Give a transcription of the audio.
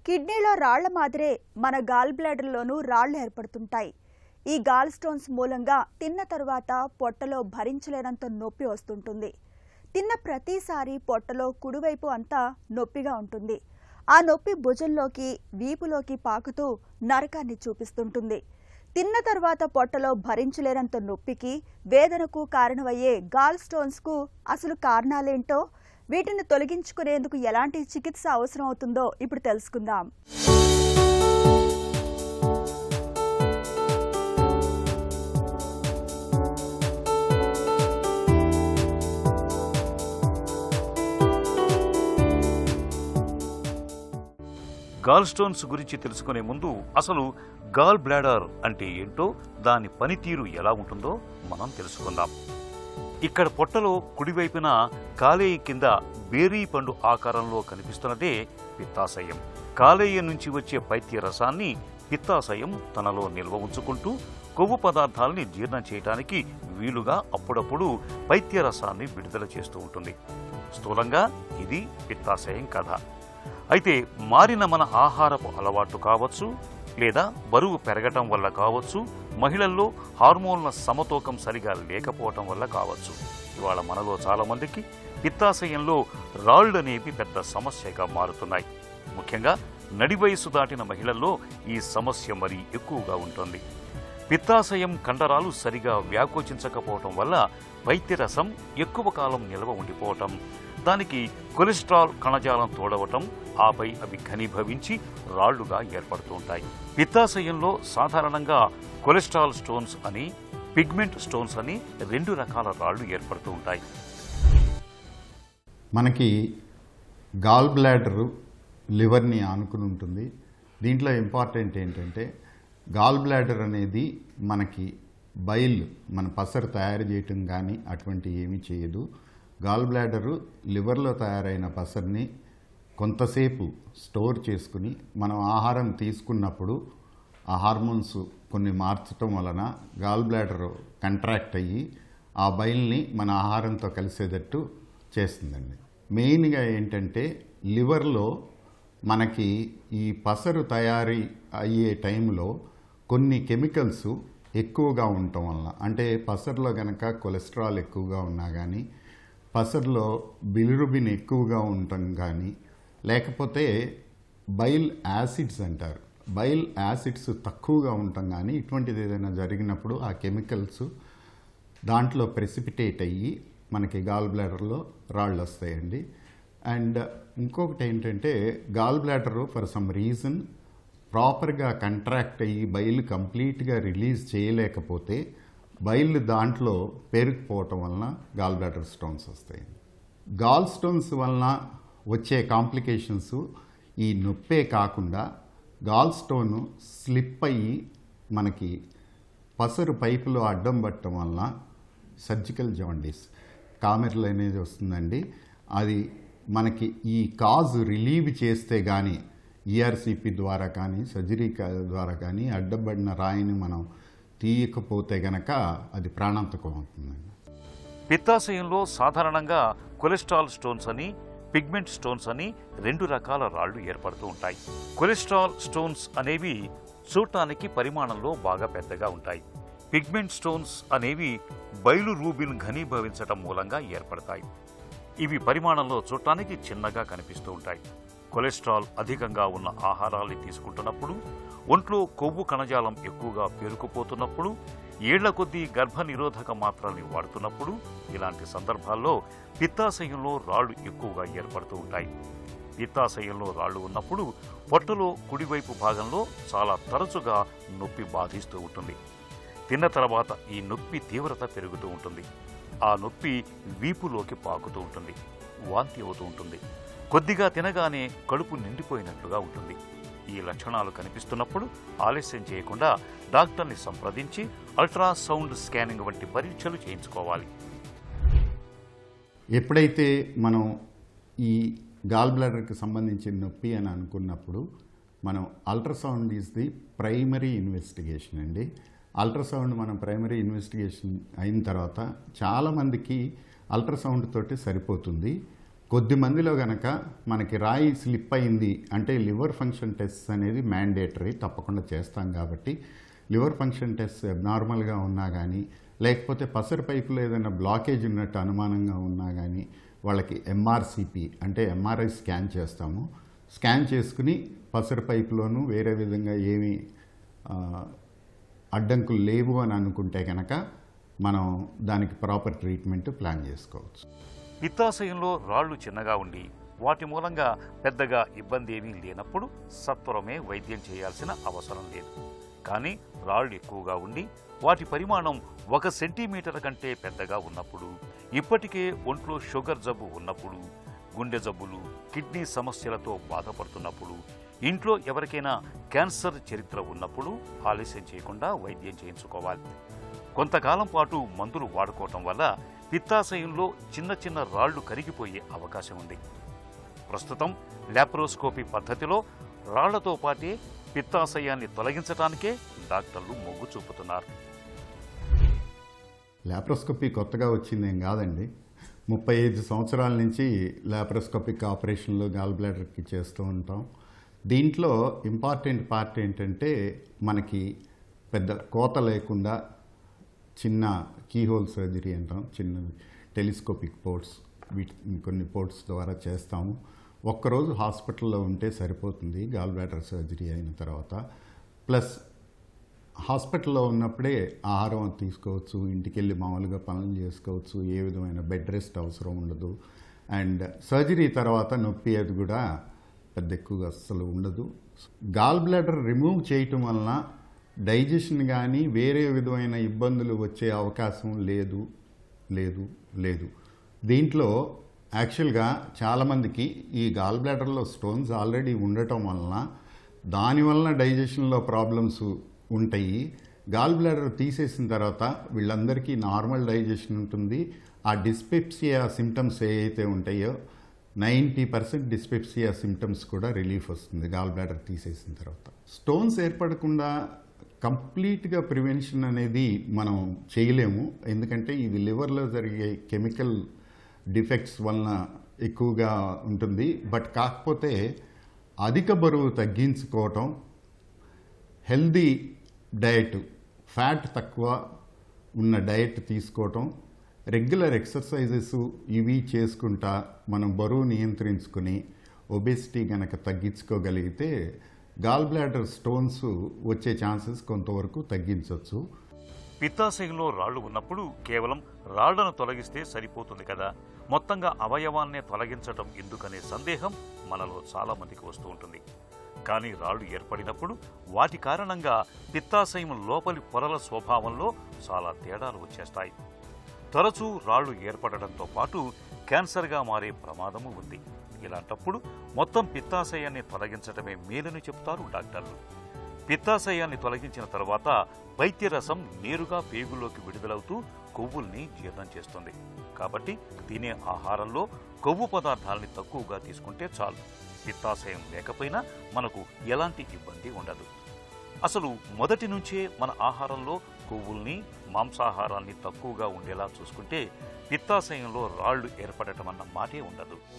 కిడ్నీలో రాళ్ల మాదిరే మన గాల్ బ్లాడర్లోనూ రాళ్లు ఏర్పడుతుంటాయి. ఈ గాల్ స్టోన్స్ మూలంగా తిన్న తరువాత పొట్టలో భరించలేనంత నొప్పి వస్తుంటుంది. తిన్న ప్రతిసారి పొట్టలో కుడివైపు అంతా నొప్పిగా ఉంటుంది. ఆ నొప్పి భుజంలోకి, వీపులోకి పాకుతూ నరకాన్ని చూపిస్తుంటుంది. తిన్న తర్వాత పొట్టలో భరించలేనంత నొప్పికి, వేదనకు కారణమయ్యే గాల్ స్టోన్స్కు అసలు కారణాలేంటో, వీటిని తొలగించుకునేందుకు ఎలాంటి చికిత్స అవసరం అవుతుందో ఇప్పుడు తెలుసుకుందాం. గాల్ స్టోన్స్ గురించి తెలుసుకునే ముందు అసలు గాల్ బ్లాడర్ అంటే ఏంటో, దాని పనితీరు ఎలా ఉంటుందో మనం తెలుసుకుందాం. ఇక్కడ పొట్టలో కుడివైపున కాలేయ కింద బేరీ పండు ఆకారంలో కనిపిస్తున్నదే పిత్తాశయం. కాలేయ నుంచి వచ్చే పైత్య రసాన్ని పిత్తాశయం తనలో నిల్వ ఉంచుకుంటూ కొవ్వు పదార్థాలని జీర్ణం చేయడానికి వీలుగా అప్పుడప్పుడు పైత్య రసాన్ని విడుదల చేస్తూ ఉంటుంది. స్థూలంగా ఇది పిత్తాశయం కథ. అయితే మారిన మన ఆహారపు అలవాట్లు కావచ్చు, లేదా బరువు పెరగటం వల్ల కావచ్చు, మహిళల్లో హార్మోన్ల సమతూకం సరిగా లేకపోవటం వల్ల కావచ్చు, ఇవాళ మనలో చాలా మందికి పిత్తాశయంలో రాళ్లు అనేవి పెద్ద సమస్యగా మారుతున్నాయి. ముఖ్యంగా నడి వయసు దాటిన మహిళల్లో ఈ సమస్య మరీ ఎక్కువగా ఉంటుంది. పిత్తాశయం కండరాలు సరిగా వ్యాకోచించకపోవటం వల్ల పైత్యరసం ఎక్కువ కాలం నిల్వ ఉండిపోవటం, దానికి కొలెస్ట్రాల్ కణజాలం తోడవటం, ఆపై అవి ఘనీభవించి రాళ్లుగా ఏర్పడుతూ ఉంటాయి. పిత్తాశయంలో సాధారణంగా కొలెస్ట్రాల్ స్టోన్స్ అని, పిగ్మెంట్ స్టోన్స్ అని రెండు రకాల రాళ్లు ఏర్పడుతూ ఉంటాయి. మనకి గాల్ బ్లాడరు లివర్ని ఆనుకుని ఉంటుంది. దీంట్లో ఇంపార్టెంట్ ఏంటంటే, గాల్ బ్లాడర్ అనేది మనకి బైల్, మన పసరు తయారు చేయటం కానీ అటువంటి ఏమీ చేయదు. గాల్ బ్లాడరు లివర్లో తయారైన పసర్ని కొంతసేపు స్టోర్ చేసుకుని మనం ఆహారం తీసుకున్నప్పుడు ఆ హార్మోన్స్ కొన్ని మార్చటం వలన గాల్ బ్లాడర్ కంట్రాక్ట్ అయ్యి ఆ బైల్ని మన ఆహారంతో కలిసేటట్టు చేస్తుందండి. మెయిన్గా ఏంటంటే, లివర్లో మనకి ఈ పసరు తయారీ అయ్యే టైంలో కొన్ని కెమికల్స్ ఎక్కువగా ఉండటం వలన, అంటే పసరులో కనుక కొలెస్ట్రాల్ ఎక్కువగా ఉన్నా కానీ, పసరులో బిలిరుబిన్ ఎక్కువగా ఉండటం కానీ, లేకపోతే బైల్ యాసిడ్స్ అంటారు, బైల్ యాసిడ్స్ తక్కువగా ఉండటం కానీ, ఇటువంటిది ఏదైనా జరిగినప్పుడు ఆ కెమికల్స్ దాంట్లో ప్రెసిపిటేట్ అయ్యి మనకి గాల్ బ్లాడర్లో రాళ్ళు వస్తాయండి. అండ్ ఇంకొకటి ఏంటంటే, gall bladder for some reason ప్రాపర్గా కంట్రాక్ట్ అయ్యి బైల్ కంప్లీట్గా రిలీజ్ చేయలేకపోతే బైల్ దాంట్లో పేరుకుపోవటం వలన గాల్ బ్లాడర్ స్టోన్స్ వస్తాయి. గాల్ స్టోన్స్ వలన వచ్చే కాంప్లికేషన్స్ ఈ నొప్పే కాకుండా, గాల్ స్టోన్ స్లిప్ అయ్యి మనకి పసరు పైపులో అడ్డం పట్టడం వలన సర్జికల్ జాండీస్, కామెర్లు అనేది వస్తుందండి. అది మనకి ఈ కాజ్ రిలీవ్ చేస్తే కానీ, ఈఆర్సిపి ద్వారా కానీ, సర్జరీ ద్వారా కానీ అడ్డబడిన రాయిని మనం తీయకపోతే గనక అది ప్రాణాంతకం అవుతుందండి. పిత్తాశయంలో సాధారణంగా కొలెస్ట్రాల్ స్టోన్స్ అని, పిగ్మెంట్ స్టోన్స్ అని రెండు రకాల రాళ్లు ఏర్పడుతూ ఉంటాయి. కొలెస్ట్రాల్ స్టోన్స్ అనేవి చూడటానికి పరిమాణంలో బాగా పెద్దగా ఉంటాయి. పిగ్మెంట్ స్టోన్స్ అనేవి బైలురూబిన్ ఘనీభవించటం మూలంగా ఏర్పడతాయి. ఇవి పరిమాణంలో చూడటానికి చిన్నగా కనిపిస్తూ ఉంటాయి. కొలెస్ట్రాల్ అధికంగా ఉన్న ఆహారాల్ని తీసుకుంటున్నప్పుడు, ఒంట్లో కొవ్వు కణజాలం ఎక్కువగా పేరుకుపోతున్నప్పుడు, ఏళ్ల కొద్దీ గర్భ నిరోధక మాత్రల్ని వాడుతున్నప్పుడు, ఇలాంటి సందర్భాల్లో పిత్తాశయంలో రాళ్లు ఎక్కువగా ఏర్పడుతూ ఉంటాయి. పిత్తాశయంలో రాళ్లు ఉన్నప్పుడు పొట్టలో కుడివైపు భాగంలో చాలా తరచుగా నొప్పి బాధిస్తూ ఉంటుంది. తిన్న తర్వాత ఈ నొప్పి తీవ్రత పెరుగుతూ ఉంటుంది. ఆ నొప్పి వీపులోకి పాకుతూ ఉంటుంది. వాంతి అవుతూ ఉంటుంది. కొద్దిగా తినగానే కడుపు నిండిపోయినట్లుగా ఉంటుంది. ఈ లక్షణాలు కనిపిస్తున్నప్పుడు ఆలస్యం చేయకుండా డాక్టర్ని సంప్రదించి అల్ట్రాసౌండ్ స్కానింగ్ వంటి పరీక్షలు చేయించుకోవాలి. ఎప్పుడైతే మనం ఈ గాల్ బ్లాడర్కి సంబంధించిన నొప్పి అని అనుకున్నప్పుడు, మనం ultrasound is the primary investigation అండి. అల్ట్రాసౌండ్ మనం ప్రైమరీ ఇన్వెస్టిగేషన్ అయిన తర్వాత చాలామందికి అల్ట్రాసౌండ్ తోటి సరిపోతుంది. కొద్ది మందిలో గనక మనకి రాయి స్లిప్ అయింది అంటే లివర్ ఫంక్షన్ టెస్ట్ అనేది మ్యాండేటరీ, తప్పకుండా చేస్తాం. కాబట్టి లివర్ ఫంక్షన్ టెస్ట్ అబ్నార్మల్గా ఉన్నా కానీ, లేకపోతే పసరు పైపులో ఏదైనా బ్లాకేజ్ ఉన్నట్టు అనుమానంగా ఉన్నా కానీ వాళ్ళకి ఎంఆర్సిపి అంటే ఎంఆర్ఐ స్కాన్ చేస్తాము. స్కాన్ చేసుకుని పసరు పైపులోనూ వేరే విధంగా ఏమీ అడ్డంకులు లేవు అని అనుకుంటే కనుక మనం దానికి ప్రాపర్ ట్రీట్మెంట్ ప్లాన్ చేసుకోవచ్చు. పిత్తాశయంలో రాళ్లు చిన్నగా ఉండి వాటి మూలంగా పెద్దగా ఇబ్బంది ఏమీ లేనప్పుడు సత్వరమే వైద్యం చేయాల్సిన అవసరం లేదు. కానీ రాళ్లు ఎక్కువగా ఉండి వాటి పరిమాణం 1 సెంటీమీటర్ కంటే పెద్దగా ఉన్నప్పుడు, ఇప్పటికే ఒంట్లో షుగర్ జబ్బు ఉన్నప్పుడు, గుండె జబ్బులు, కిడ్నీ సమస్యలతో బాధపడుతున్నప్పుడు, ఇంట్లో ఎవరికైనా క్యాన్సర్ చరిత్ర ఉన్నప్పుడు ఆలస్యం చేయకుండా వైద్యం చేయించుకోవాలి. కొంతకాలం పాటు మందులు వాడుకోవటం వల్ల పిత్తాశయంలో చిన్న చిన్న రాళ్లు కరిగిపోయే అవకాశం ఉంది. ప్రస్తుతం లాప్రోస్కోపీ పద్ధతిలో రాళ్లతో పాటే పిత్తాశయాన్ని తొలగించడానికే డాక్టర్లు మొగ్గు చూపుతున్నారు. లాప్రోస్కోపీ కొత్తగా వచ్చిందేం కాదండి. 35 సంవత్సరాల నుంచి లాప్రోస్కోపిక్ ఆపరేషన్లు గాల్ బ్లాడర్కి చేస్తూ ఉంటాం. దీంట్లో ఇంపార్టెంట్ పార్ట్ ఏంటంటే మనకి పెద్ద కోత లేకుండా చిన్న కీహోల్ సర్జరీ అంటాం, చిన్న టెలిస్కోపిక్ పోర్ట్స్, కొన్ని పోర్ట్స్ ద్వారా చేస్తాము. ఒక్కరోజు హాస్పిటల్లో ఉంటే సరిపోతుంది గాల్ బ్లాడర్ సర్జరీ అయిన తర్వాత. ప్లస్ హాస్పిటల్లో ఉన్నప్పుడే ఆహారం తీసుకోవచ్చు, ఇంటికి వెళ్ళి మామూలుగా పనులు చేసుకోవచ్చు, ఏ విధమైన బెడ్ రెస్ట్ అవసరం ఉండదు. అండ్ సర్జరీ తర్వాత నొప్పి అది కూడా పెద్ద ఎక్కువగా అస్సలు ఉండదు. గాల్ బ్లాడర్ రిమూవ్ చేయటం వలన డైజెషన్ కానీ వేరే విధమైన ఇబ్బందులు వచ్చే అవకాశం లేదు లేదు లేదు. దీంట్లో యాక్చువల్గా చాలామందికి ఈ గాల్ బ్లాడర్లో స్టోన్స్ ఆల్రెడీ ఉండటం వలన దానివలన డైజెషన్లో ప్రాబ్లమ్స్ ఉంటాయి. గాల్ బ్లాడర్ తీసేసిన తర్వాత వీళ్ళందరికీ నార్మల్ డైజెషన్ ఉంటుంది. ఆ డిస్పెప్సియా సిమ్టమ్స్ ఏవైతే ఉంటాయో 90% డిస్పెప్సియా సిమ్టమ్స్ కూడా రిలీఫ్ వస్తుంది గాల్ బ్లాడర్ తీసేసిన తర్వాత. స్టోన్స్ ఏర్పడకుండా కంప్లీట్గా ప్రివెన్షన్ అనేది మనం చేయలేము, ఎందుకంటే ఇది లివర్లో జరిగే కెమికల్ డిఫెక్ట్స్ వలన ఎక్కువగా ఉంటుంది. బట్ కాకపోతే అధిక బరువు తగ్గించుకోవటం, హెల్దీ డయట్, ఫ్యాట్ తక్కువ ఉన్న డయట్ తీసుకోవటం, రెగ్యులర్ ఎక్సర్సైజెస్ ఇవి చేసుకుంటా మనం బరువు నియంత్రించుకుని ఒబెసిటీ గనక తగ్గించుకోగలిగితే గాల్ బ్లాడర్ స్టోన్స్ వచ్చే ఛాన్సెస్ కొంతవరకు తగ్గించవచ్చు. పిత్తాశయంలో రాళ్లు ఉన్నప్పుడు కేవలం రాళ్లను తొలగిస్తే సరిపోతుంది కదా, మొత్తంగా అవయవాన్నే తొలగించటం ఎందుకనే సందేహం మనలో చాలా మందికి వస్తూ ఉంటుంది. కానీ రాళ్లు ఏర్పడినప్పుడు వాటి కారణంగా పిత్తాశయం లోపలి పొరల స్వభావంలో చాలా తేడాలు వచ్చేస్తాయి. తరచూ రాళ్లు ఏర్పడడంతో పాటు క్యాన్సర్గా మారే ప్రమాదము ఉంది. ఇలాంటప్పుడు మొత్తం పిత్తాశయాన్ని తొలగించడమే మేలని చెప్తారు డాక్టర్లు. పిత్తాశయాన్ని తొలగించిన తర్వాత పైత్యరసం నేరుగా పేగుల్లోకి విడుదలవుతూ కొవ్వుల్ని జీర్ణం చేస్తుంది. కాబట్టి తినే ఆహారంలో కొవ్వు పదార్థాలని తక్కువగా తీసుకుంటే చాలు. పిత్తాశయం లేకపోయినా మనకు ఎలాంటి ఇబ్బంది ఉండదు. అసలు మొదటి నుంచే మన ఆహారంలో కొవ్వుల్ని, మాంసాహారాన్ని తక్కువగా ఉండేలా చూసుకుంటే పిత్తాశయంలో రాళ్లు ఏర్పడటం అన్న మాటే ఉండదు.